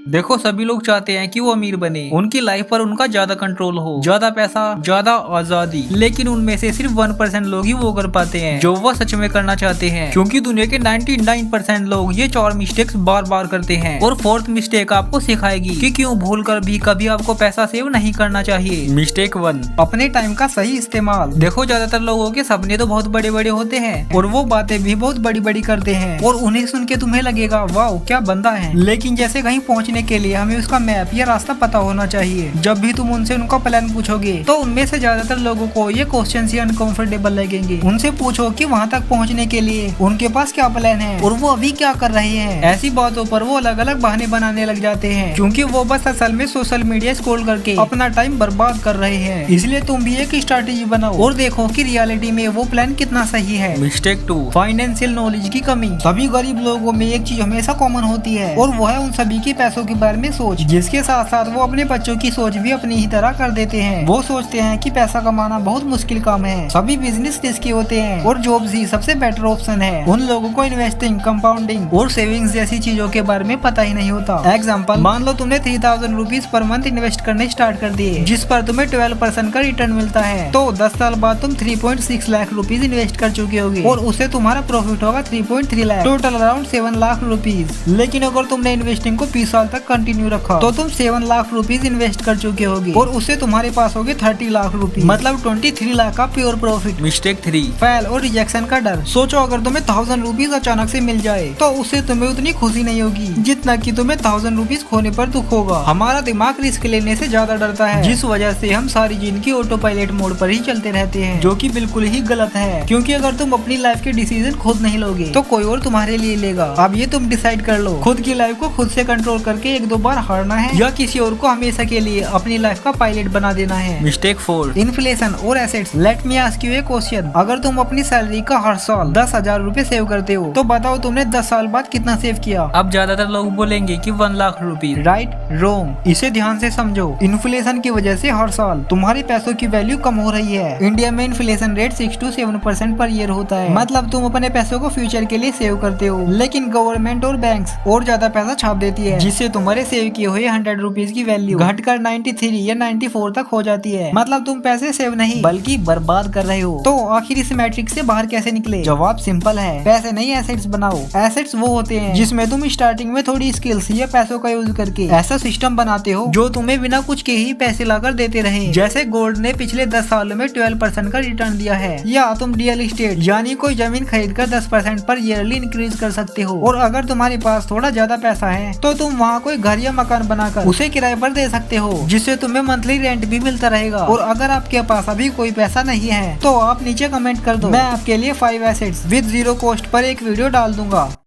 देखो सभी लोग चाहते हैं कि वो अमीर बने, उनकी लाइफ पर उनका ज्यादा कंट्रोल हो, ज्यादा पैसा, ज्यादा आजादी। लेकिन उनमें से सिर्फ 1% लोग ही वो कर पाते हैं जो वो सच में करना चाहते हैं, क्योंकि दुनिया के 99% लोग ये 4 मिस्टेक्स बार बार करते हैं। और 4th मिस्टेक आपको सिखाएगी कि क्यों भूल कर भी कभी आपको पैसा सेव नहीं करना चाहिए। मिस्टेक 1, अपने टाइम का सही इस्तेमाल। देखो ज्यादातर लोगों के सपने तो बहुत बड़े बड़े होते हैं और वो बातें भी बहुत बड़ी बड़ी करते हैं और उन्हें सुन के तुम्हें लगेगा वाह क्या बंदा है, लेकिन जैसे कहीं पहुँचने के लिए हमें उसका मैप या रास्ता पता होना चाहिए। जब भी तुम उनसे उनका प्लान पूछोगे तो उनमें से ज्यादातर लोगों को ये क्वेश्चन ही अनकंफर्टेबल लगेंगे। उनसे पूछो कि वहाँ तक पहुँचने के लिए उनके पास क्या प्लान है और वो अभी क्या कर रहे हैं। ऐसी बातों पर वो अलग अलग बहाने बनाने लग जाते हैं, क्योंकि वो बस असल में सोशल मीडिया स्क्रॉल करके अपना टाइम बर्बाद कर रहे हैं। इसलिए तुम भी एक स्ट्रैटेजी बनाओ और देखो कि रियलिटी में वो प्लान कितना सही है। मिस्टेक 2, फाइनेंशियल नॉलेज की कमी। सभी गरीब लोगों में एक चीज हमेशा कॉमन होती है और वो है उन सभी की पैसों के बारे में सोच, जिसके साथ साथ वो अपने बच्चों की सोच भी अपनी ही तरह कर देते हैं। वो सोचते हैं कि पैसा कमाना बहुत मुश्किल काम है, सभी बिजनेस रिस्की होते हैं और जॉब्स ही सबसे बेटर ऑप्शन है। उन लोगों को इन्वेस्टिंग, कंपाउंडिंग और सेविंग्स जैसी चीजों के बारे में पता ही नहीं होता। एग्जाम्पल, मान लो तुमने 3000 रुपीज पर मंथ इन्वेस्ट करने स्टार्ट कर दिए, जिस पर तुम्हें 12% का रिटर्न मिलता है। तो 10 साल बाद तुम 3.6 लाख रुपीज इन्वेस्ट कर चुके होगे और उससे तुम्हारा प्रॉफिट होगा 3.3 lakh, total around 7 lakh rupees. लेकिन अगर तुमने इन्वेस्टिंग को 20 साल तक कंटिन्यू रखा तो तुम 7 लाख रुपीज इन्वेस्ट कर चुके होगे और उससे तुम्हारे पास होगे 30 लाख रुपीज, मतलब 23 लाख का प्योर प्रॉफिट। मिस्टेक 3, फेल और रिजेक्शन का डर। सोचो अगर तुम्हें 1000 रुपीज अचानक से मिल जाए तो उससे तुम्हें उतनी खुशी नहीं होगी जितना कि तुम्हें 1000 रुपीज खोने पर दुख होगा। हमारा दिमाग रिस्क लेने से ज्यादा डरता है, जिस वजह से हम सारी जिंदगी ऑटो पायलट मोड पर ही चलते रहते हैं, जो कि बिल्कुल ही गलत है। क्योंकि अगर तुम अपनी लाइफ के डिसीजन खुद नहीं लोगे तो कोई और तुम्हारे लिए लेगा। अब ये तुम डिसाइड कर लो, खुद की लाइफ को खुद से कंट्रोल करके 1-2 बार हारना है या किसी और को हमेशा के लिए अपनी लाइफ का पायलट बना देना है। मिस्टेक 4, इन्फ्लेशन और assets. Let me ask U A question, अगर तुम अपनी सैलरी का हर साल 10,000 रुपए सेव करते हो तो बताओ तुमने 10 साल बाद कितना सेव किया। अब ज्यादातर लोग बोलेंगे कि 1 लाख रुपीज। राइट? रॉन्ग। इसे ध्यान से समझो। इन्फ्लेशन की वजह से हर साल तुम्हारे पैसों की वैल्यू कम हो रही है। इंडिया में inflation rate 6 to 7% per year होता है, मतलब तुम अपने पैसों को फ्यूचर के लिए सेव करते हो, लेकिन गवर्नमेंट और बैंक्स और ज्यादा पैसा छाप देती है, जिससे तुम्हारे सेव किए हुए 100 रुपीज की वैल्यू घटकर 93 या 94 तक हो जाती है। मतलब तुम पैसे सेव नहीं बल्कि बर्बाद कर रहे हो। तो आखिर इस मैट्रिक्स से बाहर कैसे निकले? जवाब सिंपल है, पैसे नहीं एसेट्स बनाओ। एसेट्स वो होते हैं जिसमें तुम स्टार्टिंग में थोड़ी स्किल्स या पैसों का यूज करके ऐसा सिस्टम बनाते हो जो तुम्हें बिना कुछ के ही पैसे लाकर देते रहे। जैसे गोल्ड ने पिछले 10 सालों में 12% का रिटर्न दिया है, या तुम रियल एस्टेट यानी कोई जमीन खरीद कर 10% पर ईयरली इंक्रीज कर सकते हो। और अगर तुम्हारे पास थोड़ा ज्यादा पैसा है तो तुम वहाँ कोई घर या मकान बनाकर उसे किराए पर दे सकते हो, जिससे तुम्हें मंथली रेंट भी मिलता रहेगा। और अगर आपके पास अभी कोई पैसा नहीं है तो आप नीचे कमेंट कर दो, मैं आपके लिए 5 एसेट्स विद 0 कॉस्ट पर एक वीडियो डाल दूंगा।